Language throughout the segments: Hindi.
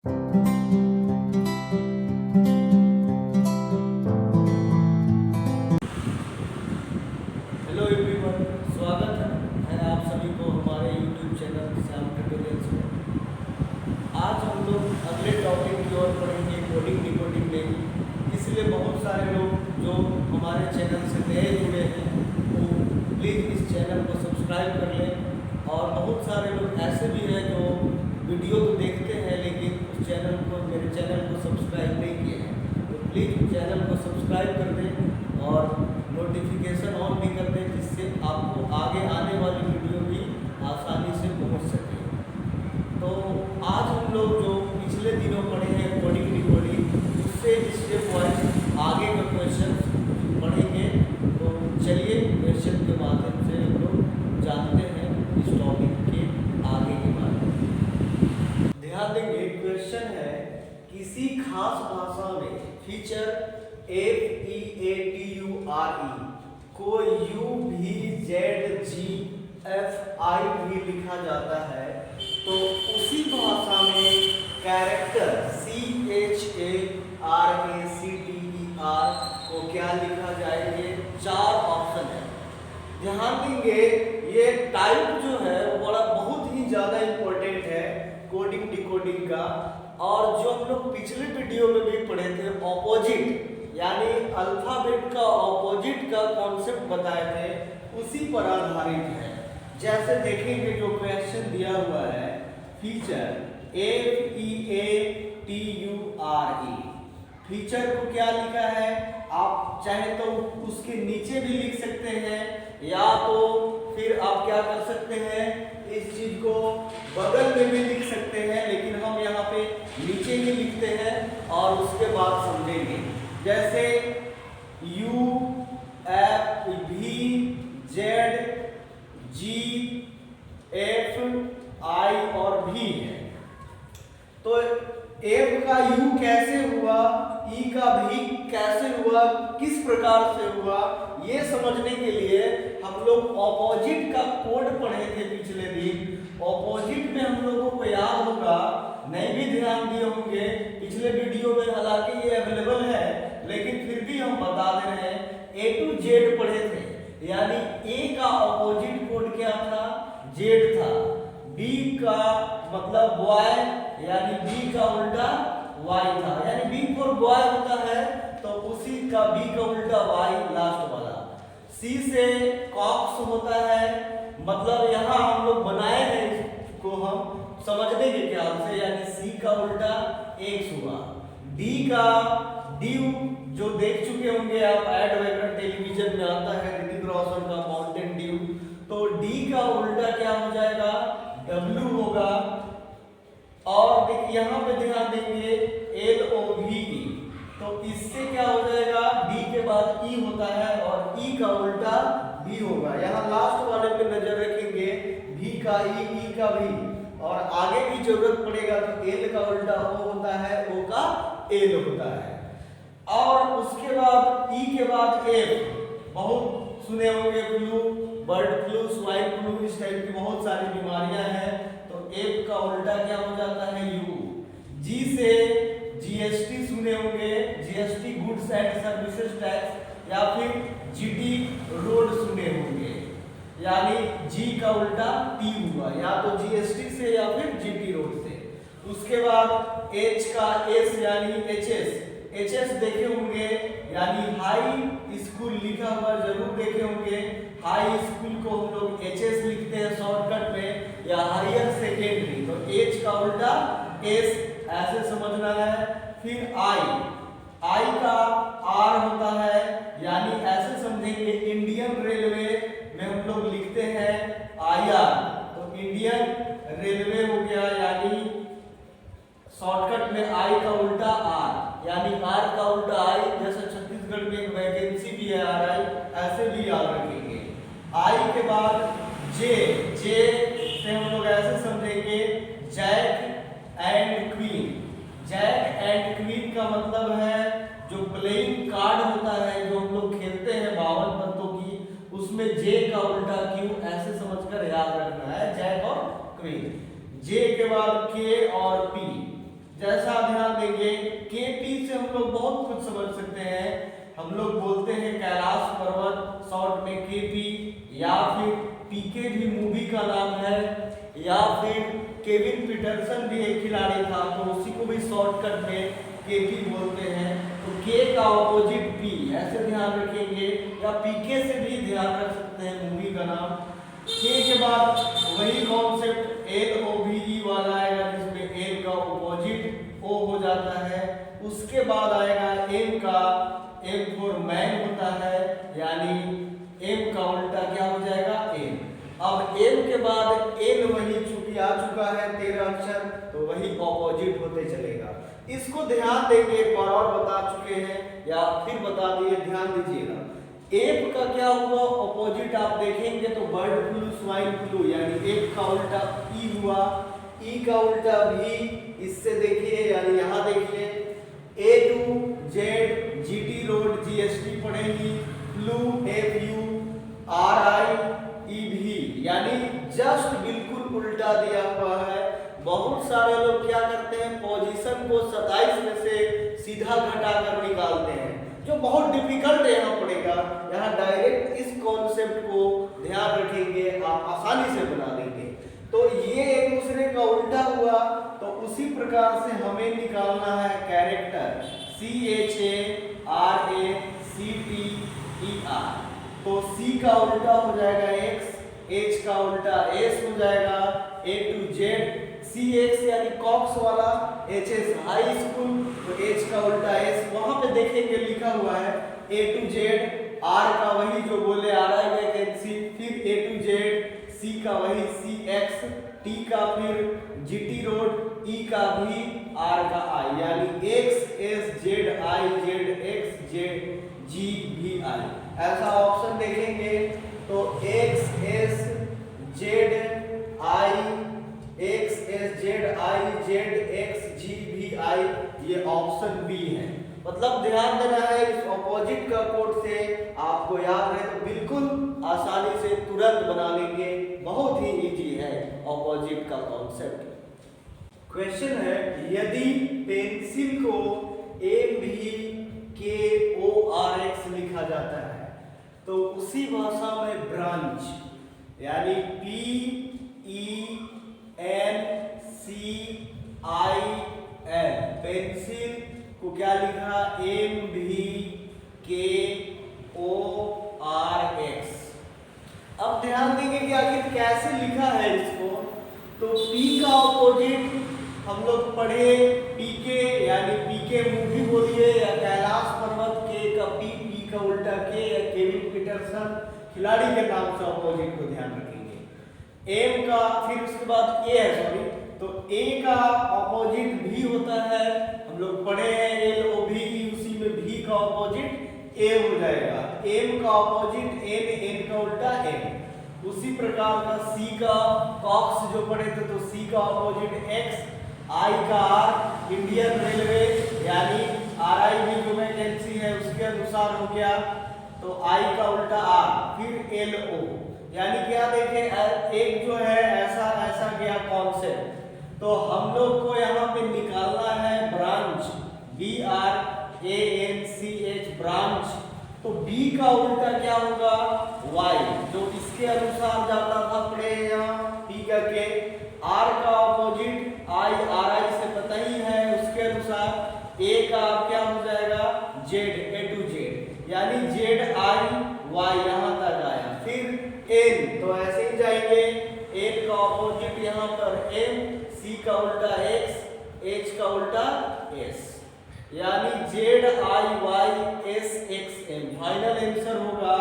हेलो एवरीवन, स्वागत है आप सभी को हमारे यूट्यूब चैनल श्याम ट्यूटोरियल्स में। आज हम लोग अगले टॉपिक की ओर पढ़ेंगे, कोडिंग डिकोडिंग में। इसलिए बहुत सारे लोग जो हमारे चैनल से नए जुड़े हैं वो प्लीज़ इस चैनल को सब्सक्राइब कर लें। और बहुत सारे लोग ऐसे भी हैं जो वीडियो तो देखते हैं लेकिन उस चैनल को, मेरे चैनल को सब्सक्राइब नहीं किए हैं, तो प्लीज़ चैनल को सब्सक्राइब कर दें और नोटिफिकेशन ऑन भी कर दें, जिससे आपको आगे आने वाली वीडियो भी आसानी से पहुंच सके। तो आज हम लोग जो पिछले दिनों पढ़े हैं कोडिंग डिकोडिंग, उससे स्टेप वाइज आगे का क्वेश्चन पढ़ेंगे। तो चलिए क्वेश्चन के माध्यम से हम लोग जानते हैं इस टॉपिक के आगे के बारे में। ध्यान देंगे, क्वेश्चन है किसी खास भाषा में फीचर FEATURE को UVZGFI भी लिखा जाता है, तो उसी भाषा में कैरेक्टर CHARACTER को क्या लिखा जाएंगे? 4 ऑप्शन है। ध्यान देंगे, ये टाइप जो है वो बहुत ही ज़्यादा इम्पोर्टेंट है कोडिंग डिकोडिंग का। और जो हम लोग पिछले वीडियो में भी पढ़े थे, ऑपोजिट यानी अल्फाबेट का ऑपोजिट का कॉन्सेप्ट बताए थे, उसी पर आधारित है। जैसे देखेंगे जो क्वेश्चन दिया हुआ है, फीचर FEATURE, फीचर को क्या लिखा है? आप चाहे तो उसके नीचे भी लिख सकते हैं, या तो फिर आप क्या कर सकते हैं, इस चीज को बगल में भी लिख सकते हैं, लेकिन हम यहाँ पे नीचे ही लिखते हैं और उसके बाद समझेंगे। जैसे UVZGFI और भी है, तो F का U कैसे हुआ, E का भी कैसे हुआ, किस प्रकार से हुआ, ये समझने के लिए हम लोग ऑपोजिट का कोड पढ़े थे पिछले दिन। ऑपोजिट में हम लोगों को याद होगा, नहीं भी ध्यान दिए होंगे पिछले वीडियो में, हालांकि ये अवेलेबल है लेकिन फिर भी हम बता दे रहे हैं। A to Z पढ़े थे, यानी A का ऑपोजिट कोड क्या था? Z था। B का मतलब बॉय, यानी B का उल्टा Y था, यानी B फॉर बॉय होता है तो उसी का B का उल्टा Y लास्ट वाला। C से कॉक्स होता है, मतलब यहाँ हम लोग बनाए हैं इसको हम समझने के ख्याल से, यानी C का उल्टा X हुआ। D का ड्यू, जो देख चुके होंगे आप, ऐड वगैरह टेलीविजन में आता है ऋतिक रोशन का माउंटेन ड्यू, तो D का उल्टा क्या हो जाएगा? W होगा। और देखिए यहाँ पे ध्यान देंगे LOVE, तो इससे क्या हो जाएगा? D के बाद E होता है और E का उल्टा B होगा। यहाँ लास्ट वाले पे नजर रखेंगे, V का E का V, और आगे भी जरूरत पड़ेगा तो L का उल्टा O होता है, O का L होता है। और उसके बाद E के बाद F, बहुत सुने होंगे, flu, bird flu, swine flu, इस टाइप की बहुत सारी बीमारियां हैं, तो F का उल्टा क्या हो जाता है? U। G से GST सुने होंगे, GST goods and services tax, या फिर GT रोड सुने होंगे, यानी G का उल्टा T हुआ, या तो GST से या फिर GT रोड से। उसके बाद H का S यानी HS देखे होंगे, यानी हाई स्कूल लिखा हुआ जरूर देखे होंगे। हाई स्कूल को हम लोग HS लिखते हैं शॉर्टकट में, या हायर सेकेंडरी, तो H का उल्टा S, ऐसे समझना है। फिर I का R होता है, यानी ऐसे समझेंगे, इंडियन रेलवे में हम लोग लिखते हैं IR, तो इंडियन रेलवे हो गया, यानी शॉर्टकट में I का उल्टा R, यानी R का उल्टा I, जैसे छत्तीसगढ़ में एक वैकेंसी भी है RI, ऐसे भी याद रखेंगे। I के बाद J से हम लोग ऐसे समझेंगे, jack and queen. Jack and queen का मतलब है जो प्लेइंग कार्ड होता है जो हम लोग खेलते हैं 52 पत्तों की, उसमें J का उल्टा Q, ऐसे समझकर याद रखना है, जैक और क्वीन। J के बाद K और P, जैसा ध्यान देंगे KP से हम लोग बहुत कुछ समझ सकते हैं। हम लोग बोलते हैं कैलाश पर्वत, शॉर्ट में KP, या फिर PK भी मूवी का नाम है, या फिर केविन पीटरसन भी एक खिलाड़ी था तो उसी को भी शॉर्टकट में KP बोलते हैं। तो K का ऑपोजिट P, ऐसे ध्यान रखेंगे, या PK से भी ध्यान रख सकते हैं मूवी का नाम। K के बाद वही कॉन्सेप्ट LOVE वाला आएगा जिसमें L का ऑपोजिट O हो जाता है। उसके बाद आएगा M का, M फॉर मैन होता है, यानी M का उल्टा क्या हो जाएगा M। अब M के बाद N वही चूंकि आ चुका है 13 अक्षर तो वही ऑपोजिट होते चलेगा। इसको ध्यान देंगे, एक बार और बता चुके हैं या फिर बता दिए, ध्यान दीजिएगा। एप का क्या हुआ ऑपोजिट आप देखेंगे तो बर्ड फ्लू, स्वाइन फ्लू, यानी एप का उल्टा ई हुआ, ई का उल्टा भी, इससे देखिए यानी यहाँ देखिए A2Z GT रोड GST पढ़ेंगी, फ्लू FU RIEV, यानी जस्ट बिल्कुल उल्टा दिया हुआ है। बहुत सारे लोग क्या करते हैं पोजीशन को 27 में से सीधा घटाकर निकालते हैं, जो बहुत डिफिकल्ट यहाँ पड़ेगा। यहाँ डायरेक्ट इस कॉन्सेप्ट को ध्यान रखेंगे, आप आसानी से बना देंगे। तो ये एक दूसरे का उल्टा हुआ, तो उसी प्रकार से हमें निकालना है कैरेक्टर CHARACTER। तो C का उल्टा हो जाएगा X, H का उल्टा S हो जाएगा, A to Z, CX यानी कॉक्स वाला, HS हाई स्कूल, तो H का उल्टा S, वहां पे देखेंगे लिखा हुआ है A to Z, R का वही जो बोले RI वैकेंसी, फिर A to Z, C का वही CX, T का फिर GT रोड, E का भी, R का I, यानी X S Z I Z X Z G V I। ऐसा ऑप्शन देखेंगे तो X S Z I X S Z I Z X G V I, ये ऑप्शन बी है। मतलब ध्यान देना है, इस ऑपोजिट का कोड से आपको याद रहे तो बिल्कुल आसानी से तुरंत बना लेंगे, बहुत ही इजी है ऑपोजिट का कॉन्सेप्ट। क्वेश्चन है, यदि पेंसिल को MBKORX लिखा जाता है तो उसी भाषा में ब्रांच यानी PENCIL, पेंसिल को क्या लिखा MBKORX। अब ध्यान देंगे कि आखिर कैसे लिखा है इसको। तो P का ऑपोजिट हम लोग पढ़े PK, यानी PK मूवी बोलिए या कैलाश पर्वत, K का P का उल्टा K, या केविन पीटरसन खिलाड़ी के नाम से ऑपोजिट को ध्यान रखेंगे। M का फिर उसके बाद A है, सॉरी, तो A का ऑपोजिट V होता है, हम लोग पढ़े हैं LOVE, उसी में V का ऑपोजिट A हो जाएगा। M का ऑपोजिट N, N का उल्टा M। उसी प्रकार का C का कॉक्स जो पढ़े थे तो C का ऑपोजिट X, I का R, इंडियन रेलवे यानी RI भी जो वैकेंसी है उसके अनुसार हो गया, तो I का उल्टा R, फिर LO, यानी क्या देखें एक जो है ऐसा ऐसा गया कॉन्सेप्ट। तो हम लोग को यहाँ पे निकालना है ब्रांच, BRANCH, ब्रांच। तो B का उल्टा क्या होगा Y, जो इसके अनुसार जाता था पढ़े यहाँ P का K, R का ऑपोजिट I, RI से पता ही है उसके अनुसार, A का क्या हो जाएगा Z, A to Z, यानी ZIY यहाँ तक आया, फिर N, तो ऐसे ही जाएंगे, N का ऑपोजिट यहाँ पर M, C का उल्टा X, H का उल्टा S, यानी ZIYSXM। फाइनल आंसर होगा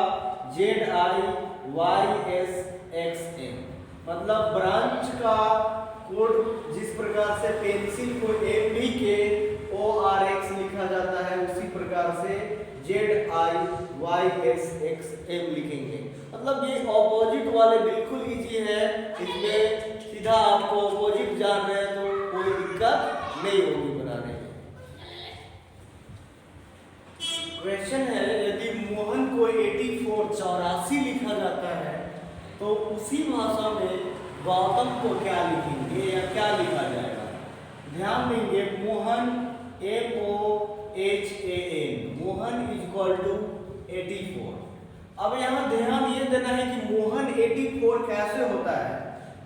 ZIYSXM। मतलब ब्रांच का कोड जिस प्रकार से पेंसिल को MBKORX लिखा जाता है उसी प्रकार से ZIYSXM लिखेंगे। मतलब ये ऑपोजिट वाले बिल्कुल इजी है, इसमें सीधा आपको ऑपोजिट जान रहे हैं तो कोई दिक्कत नहीं होगी बनाने में। क्वेश्चन है, यदि मोहन को 84 लिखा जाता है तो उसी भाषा में गौतम को क्या लिखेंगे या क्या लिखा जाएगा। ध्यान देंगे Mohan MOHAN Mohan is equal to 84। अब यहाँ ध्यान ये देना है कि मोहन 84 कैसे होता है,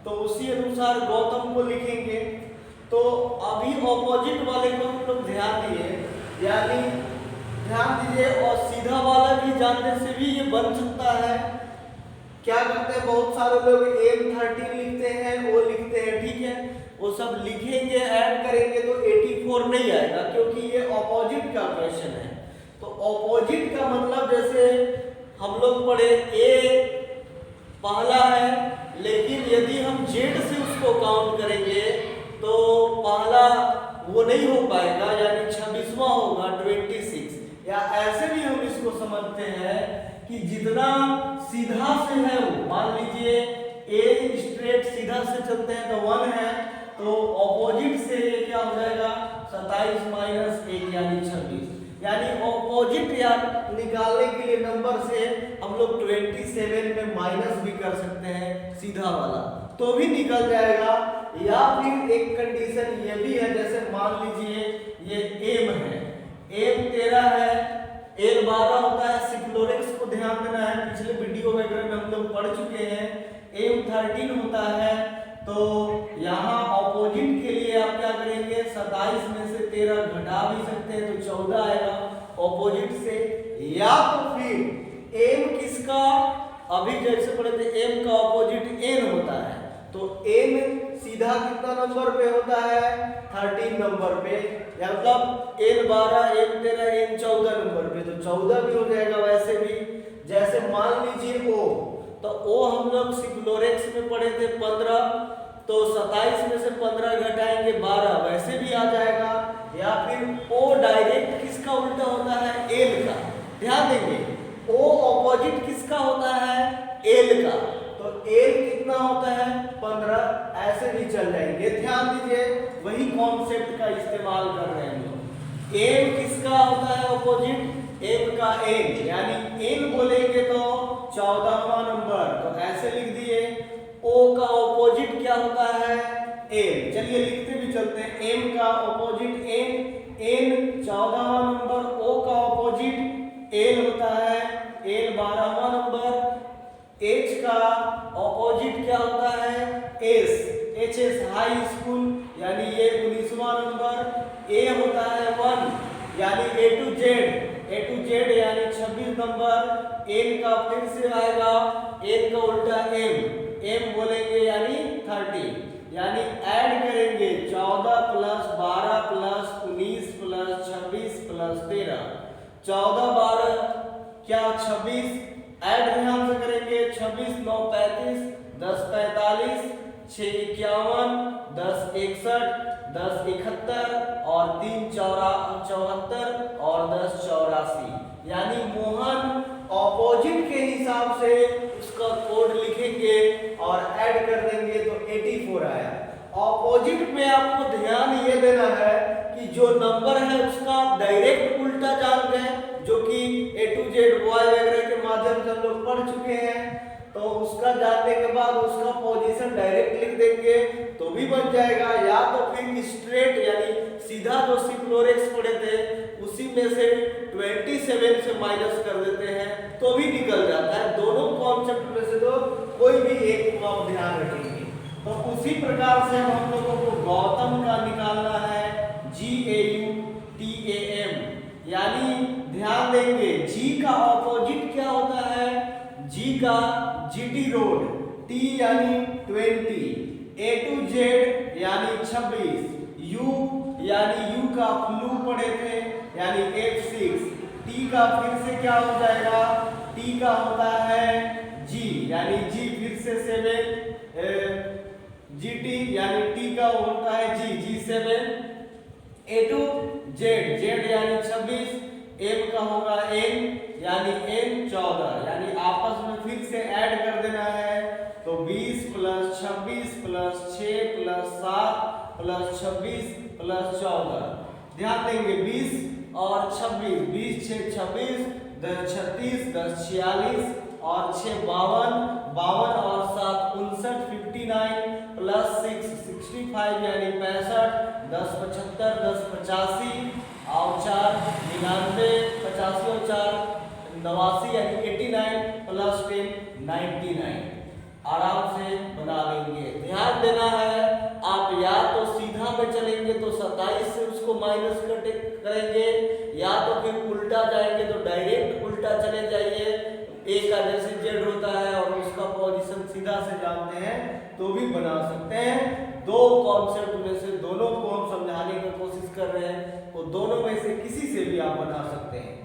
तो उसी अनुसार गौतम को लिखेंगे। तो अभी ऑपोजिट वाले को हम लोग ध्यान दिए, यानी ध्यान दीजिए, और सीधा वाला भी जानने से भी ये बन सकता है। क्या करते हैं बहुत सारे लोग M13 लिखते हैं, वो लिखते हैं, ठीक है, वो सब लिखेंगे, ऐड करेंगे तो 84 नहीं आएगा, क्योंकि ये ऑपोजिट का क्वेश्चन है। तो ऑपोजिट का मतलब जैसे हम लोग पढ़े A पहला है, लेकिन यदि हम Z से उसको काउंट करेंगे तो पहला वो नहीं हो पाएगा, यानी 26वां होगा 26। या ऐसे भी हम इसको समझते हैं कि जितना सीधा से है वो, मान लीजिए A स्ट्रेट सीधा से चलते हैं तो 1 है, तो ऑपोजिट से ये क्या हो जाएगा 27 माइनस 1 यानी 26। यानी ऑपोजिट या निकालने के लिए नंबर से हम लोग 27 में माइनस भी कर सकते हैं सीधा वाला, तो भी निकल जाएगा। या फिर एक कंडीशन ये भी है, जैसे मान लीजिए ये M है, M13 है, L12 होता है, सिक्लोरेक्स को ध्यान देना है, पिछले वीडियो वगैरह में हम लोग पढ़ चुके हैं। M13 होता है, तो यहाँ ऑपोजिट के लिए आप क्या करेंगे, 27 में से 13 घटा भी सकते हैं तो 14 आएगा ऑपोजिट से। या तो फिर M किसका, अभी जैसे पढ़े थे M का ऑपोजिट N होता है, तो N सीधा कितना नंबर पे होता है 13 नंबर पे, या मतलब L12 M13 N14 नंबर पे, तो 14 भी हो जाएगा। वैसे भी जैसे मान लीजिए O, तो O हम लोग सिक्लोरेक्स में पढ़े थे 15, तो 27 में से 15 घटाएंगे 12, वैसे भी आ जाएगा। या फिर O डायरेक्ट किसका उल्टा होता है, L का, ध्यान देंगे O ऑपोजिट किसका होता है, L का, तो L कितना होता है 15, ऐसे भी चल जाएंगे। ध्यान दीजिए वही कॉन्सेप्ट का इस्तेमाल कर रहे हैं हम लोग। M किसका होता है ऑपोजिट, M का N, यानी N बोलेंगे तो 14वां नंबर, तो ऐसे लिख दिए। O का ऑपोजिट क्या होता है, N, चलिए लिखते भी चलते हैं। M का ऑपोजिट N 14वां नंबर, O का ऑपोजिट L होता है L 12वां नंबर, H का ऑपोजिट क्या होता है S, HS हाई स्कूल, यानी ये 19वां नंबर, A होता है 1, यानी A to Z यानी 26 नंबर, N का फिर से आएगा N का उल्टा M बोलेंगे यानी 30, यानी ऐड करेंगे 14 प्लस 12 प्लस 19 प्लस 26 प्लस 13, 14 12 क्या 26, ऐड ध्यान से करेंगे 26 9 35 10 45 6 51 10 61 10 71 और 3 74 और 10 84, यानी मोहन ऑपोजिट के हिसाब से उसका कोड लिखेंगे और ऐड कर देंगे तो 84 आया। ऑपोजिट में आपको ध्यान ये देना है कि जो नंबर है उसका डायरेक्ट उल्टा जान गए, जो कि A to Z बॉय वगैरह के माध्यम से हम लोग पढ़ चुके हैं, तो उसका जानने के बाद उसका पोजीशन डायरेक्ट लिख देंगे तो भी बन जाएगा। या तो फिर स्ट्रेट यानी सीधा जो सिक्लोरेक्स पढ़े थे उसी में से 27 से माइनस कर देते हैं तो भी निकल जाता है। दोनों कॉन्सेप्ट में से तो कोई भी एक को आप ध्यान रखेंगे। तो उसी प्रकार से हम लोगों को गौतम का निकालना है GAUTAM, यानी ध्यान देंगे G का ऑपोजिट क्या होता है, G का GT रोड, T यानी 20, A to Z यानी 26, U यानी U का फ्लू पढ़े थे यानी F6, T का फिर से क्या हो जाएगा, T का होता है G यानी G फिर से 7, GT यानी T का होता है G7, A to Z यानी 26, M का होगा N यानी N 14, यानी आपस में फिर से ऐड कर देना है तो 20 plus 26 plus 6 plus 7 plus 26 plus 14, ध्यान देंगे 20 और 26, 20 6 26 10 36 10 46 और 6 52 52 और 7 59 59 प्लस 6 65 यानी 65 10 75, 10 85 और 4 99, 85 और 4 89 यानी 89 प्लस 10 99। आराम से बना लेंगे। ध्यान देना है, आप या तो सीधा में चलेंगे तो 27 से उसको माइनस करेंगे, या तो फिर उल्टा जाएंगे तो डायरेक्ट उल्टा चले जाइए। ए का जैसे जेड होता है और उसका पोजीशन सीधा से जानते हैं तो भी बना सकते हैं। दो कॉन्सेप्ट में से दोनों को हम समझाने की कोशिश कर रहे हैं, तो दोनों में से किसी से भी आप बना सकते हैं।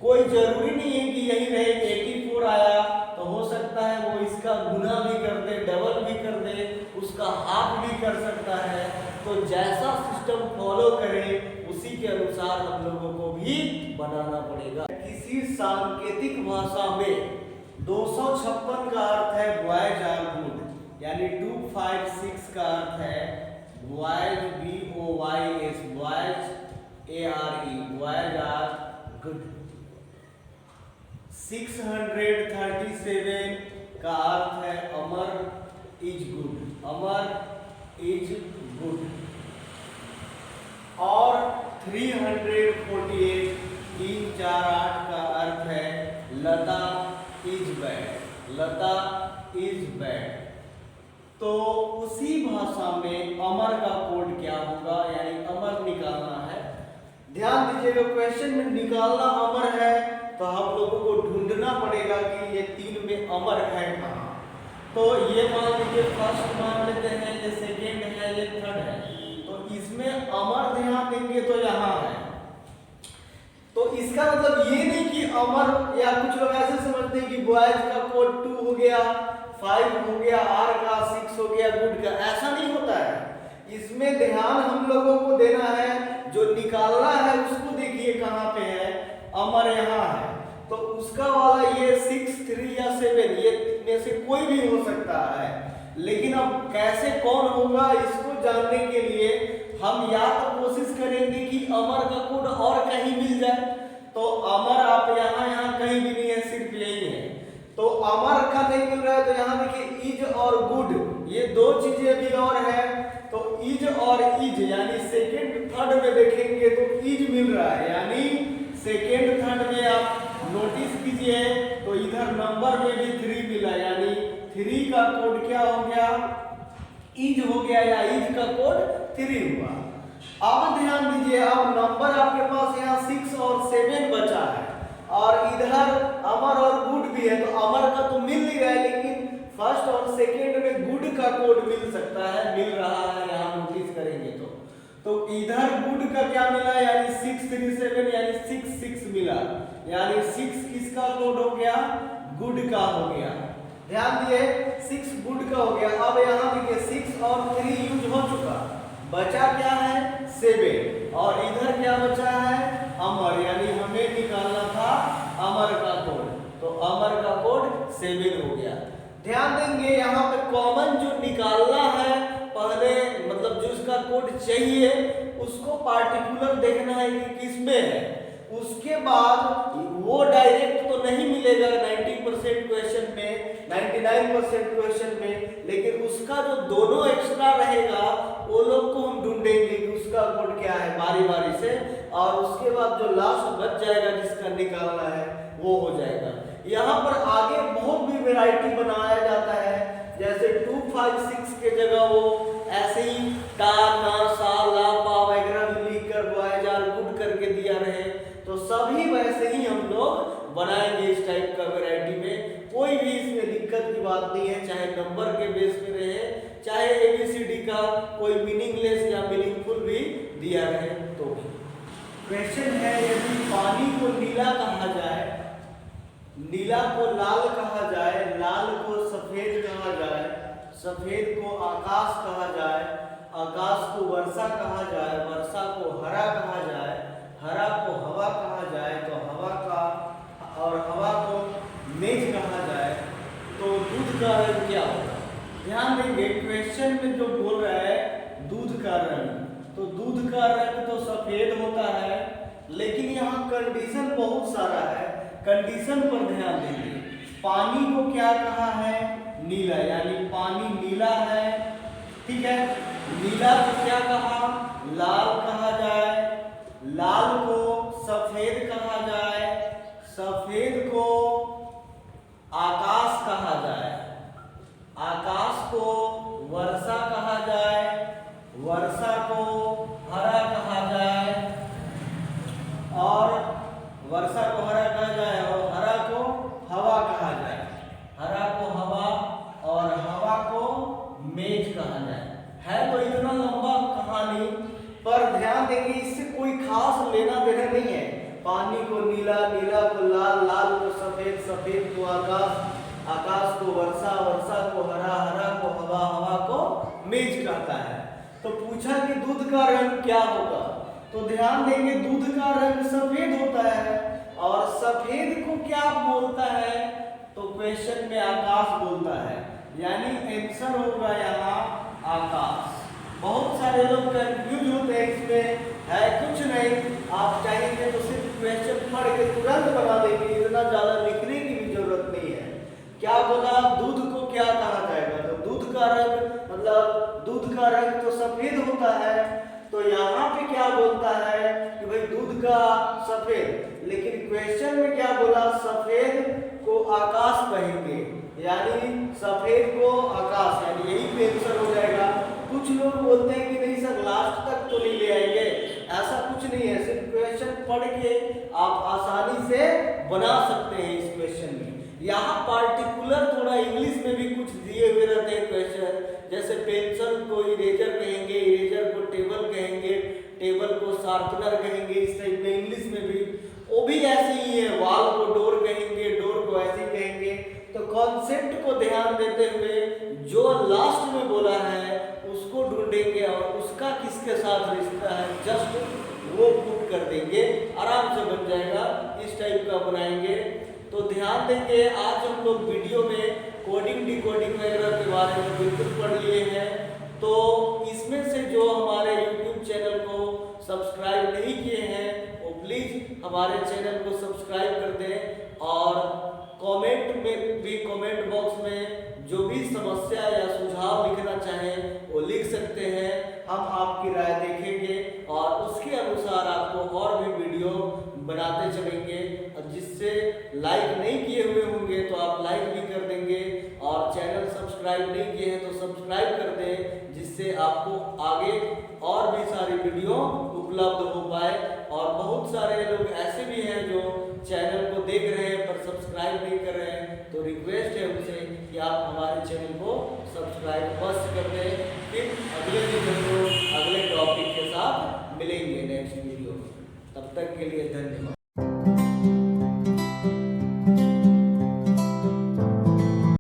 कोई जरूरी नहीं है कि यही रहे। 84 आया तो हो सकता है वो इसका गुना भी कर दे, डबल भी कर दे, उसका हाफ भी कर सकता है। तो जैसा सिस्टम फॉलो करें उसी के अनुसार हम लोगों को भी बनाना पड़ेगा। किसी सांकेतिक भाषा में 256 का अर्थ है बॉयज आर गुड, यानी 256 का अर्थ है boys BOYS, boys ARE, boys are good. 637 का अर्थ है Amar is good, Amar is good. और 348 348 का अर्थ है Lata is bad, Lata is bad. तो उसी भाषा में अमर का कोड क्या होगा, यानी अमर निकालना है। ध्यान दीजिएगा, क्वेश्चन में निकालना अमर है तो हम लोगों को ढूंढना पड़ेगा कि ये तीन में अमर है कहाँ। तो ये मान लीजिए फर्स्ट मान लेते हैं, ये सेकेंड है, ये थर्ड है, तो इसमें अमर ध्यान देंगे तो यहाँ है। तो इसका मतलब ये नहीं कि अमर, या कुछ लोग ऐसे समझते हैं कि बॉयज का कोड 2 हो गया, 5 हो गया, आर का 6 हो गया, गुड का, ऐसा नहीं होता है। इसमें ध्यान हम लोगों को देना है, जो निकालना है उसको देखिए कहाँ पे है, अमर यहाँ है, तो उसका वाला ये 6, 3 या 7 ये में से कोई भी हो सकता है। लेकिन अब कैसे कौन होगा इसको जानने के लिए हम या तो कोशिश करेंगे कि अमर का कोड और कहीं मिल जाए। तो अमर आप यहाँ कहीं भी नहीं है, सिर्फ यही है। तो अमर का नहीं मिल रहा है तो यहाँ देखिए इज और गुड, ये दो चीजें भी और है। तो इज और इज यानी सेकेंड थर्ड में देखेंगे तो इज मिल रहा है, यानी सेकेंड थर्ड में आप नोटिस कीजिए तो इधर नंबर में भी 3 मिला, यानी 3 का कोड क्या हो गया, इज हो गया, या इज का कोड 3 हुआ। अब ध्यान दीजिए, अब नंबर आपके पास यहाँ 6 और 7 बचा है और इधर अमर और गुड भी है, तो अमर का तो मिल नहीं रहा है, लेकिन फर्स्ट और सेकेंड में गुड का कोड मिल सकता है, मिल रहा है, यहाँ नोटिस करेंगे तो इधर गुड का क्या मिला, यानी 637 यानी 6 मिला, यानी 6 किसका कोड हो गया, गुड का हो गया। ध्यान दिए 6 गुड का हो गया। अब यहाँ देखिए 6 और 3 यूज हो चुका, बचा क्या है 7, और इधर क्या बचा है अमर, यानी हमें निकालना था अमर का कोड, तो अमर का कोड 7 हो गया। ध्यान देंगे यहाँ पे कॉमन जो निकालना है पहले, मतलब जो इसका कोड चाहिए उसको पार्टिकुलर देखना है कि किसमें है, उसके बाद वो डायरेक्ट तो नहीं मिलेगा 90% क्वेश्चन में, 99% क्वेश्चन में, लेकिन उसका जो दोनों एक्स्ट्रा रहेगा वो लोग को हम ढूंढेंगे कि उसका कोड क्या है बारी बारी से, और उसके बाद जो लास्ट बच जाएगा जिसका निकालना है वो हो जाएगा। यहाँ पर आगे बहुत भी वैरायटी बनाया जाता है, जैसे 256 के जगह वो ऐसे ही टा ना सा ला पा वगैरह भी लिख कर बॉयज आर गुड करके दिया रहे, तो सभी वैसे ही हम लोग बनाएंगे इस टाइप का वैरायटी में। कोई भी इसमें दिक्कत की बात नहीं है, चाहे नंबर के बेस पे रहे, चाहे ABCD का कोई मीनिंगलेस या मीनिंगफुल भी दिया रहे तो भी। क्वेश्चन है, यदि पानी को नीला कहा जाए, नीला को लाल कहा जाए, लाल को सफेद कहा जाए, सफेद को आकाश कहा जाए, आकाश को वर्षा कहा जाए, वर्षा को हरा कहा जाए, हरा को हवा कहा जाए, तो हवा का और हवा को मेघ कहा जाए, तो दूध का रंग क्या होगा। ध्यान देंगे क्वेश्चन में जो बोल रहा है दूध का रंग, तो दूध का रंग तो सफेद होता है, लेकिन यहाँ कंडीशन बहुत सारा है, कंडीशन पर ध्यान देंगे। पानी को क्या कहा है, नीला, यानी पानी नीला है, ठीक है। नीला को क्या कहा, लाल कहा जाए, लाल को सफेद कहा जाए, सफेद को आकाश कहा जाए, आकाश को वर्षा कहा जाए, वर्षा को हरा कहा जाए, और वर्षा को हरा कहा जाए और हरा को हवा कहा जाए, हरा को हवा और हवा को मेज कहा जाए। है तो इतना लंबा कहानी, पर ध्यान देंगे इससे कोई खास लेना देना नहीं है। पानी को नीला, नीला को लाल, लाल को सफेद, सफेद को आकाश, आकाश को वर्षा, वर्षा को हरा, हरा को हवा, हवा को मेज कहता है। तो पूछा कि दूध का रंग क्या होगा, तो ध्यान देंगे दूध का रंग सफेद होता है, और सफेद को क्या बोलता है, तो क्वेश्चन में आकाश बोलता है, यानी आंसर होगा यहाँ आकाश। बहुत सारे लोग कंफ्यूज होते हैं इसमें, है कुछ नहीं, आप चाहेंगे तो सिर्फ क्वेश्चन पढ़ के तुरंत बना देंगे, इतना ज्यादा लिखने की भी जरूरत नहीं है। क्या बोला, दूध को क्या कहा जाएगा, तो दूध का रंग, मतलब दूध का रंग तो सफेद होता है, तो यहाँ पे क्या बोलता है कि भाई दूध का सफेद, लेकिन क्वेश्चन में क्या बोला, सफेद को आकाश कहेंगे, यानी सफेद को आकाश, यानी यही पे आंसर हो जाएगा। कुछ लोग बोलते हैं कि नहीं सर लास्ट तक तो नहीं ले आएंगे, ऐसा कुछ नहीं है, सिर्फ क्वेश्चन पढ़ के आप आसानी से बना सकते हैं इस क्वेश्चन में। यहाँ पार्टिकुलर थोड़ा इंग्लिश में भी कुछ दिए हुए रहते हैं क्वेश्चन, जैसे पेंसिल को इरेजर कहेंगे, इरेजर को टेबल कहेंगे, टेबल को शार्पनर कहेंगे, इस टाइप में इंग्लिश में भी वो भी ऐसे ही है, वॉल को डोर कहेंगे, डोर को ऐसे कहेंगे। तो कॉन्सेप्ट को ध्यान देते हुए जो लास्ट में बोला है उसको ढूंढेंगे और उसका किसके साथ रिश्ता है जस्ट वो पुट कर देंगे, आराम से बन जाएगा, इस टाइप का बनाएंगे। तो ध्यान देंगे आज हम लोग वीडियो में कोडिंग डिकोडिंग वगैरह के बारे में बिल्कुल पढ़ लिए हैं। तो इसमें से जो हमारे YouTube चैनल को सब्सक्राइब नहीं किए हैं वो प्लीज़ हमारे चैनल को सब्सक्राइब कर दें, और कमेंट में भी, कमेंट बॉक्स में जो भी समस्या या सुझाव लिखना चाहें वो लिख सकते हैं, हम आपकी राय देखेंगे और उसके अनुसार आपको और भी वीडियो बनाते चलेंगे। जिससे लाइक नहीं किए हुए होंगे तो आप लाइक भी कर देंगे, और चैनल सब्सक्राइब नहीं किए हैं तो सब्सक्राइब कर दें, जिससे आपको आगे और भी सारी वीडियो उपलब्ध हो पाए। और बहुत सारे लोग ऐसे भी हैं जो चैनल को देख रहे हैं पर सब्सक्राइब नहीं कर रहे हैं, तो रिक्वेस्ट है उनसे कि आप हमारे चैनल को सब्सक्राइब मस्ट कर दें। फिर अगले वीडियो, अगले टॉपिक के साथ मिलेंगे नेक्स्ट वीडियो में, तब तक के लिए धन्यवाद।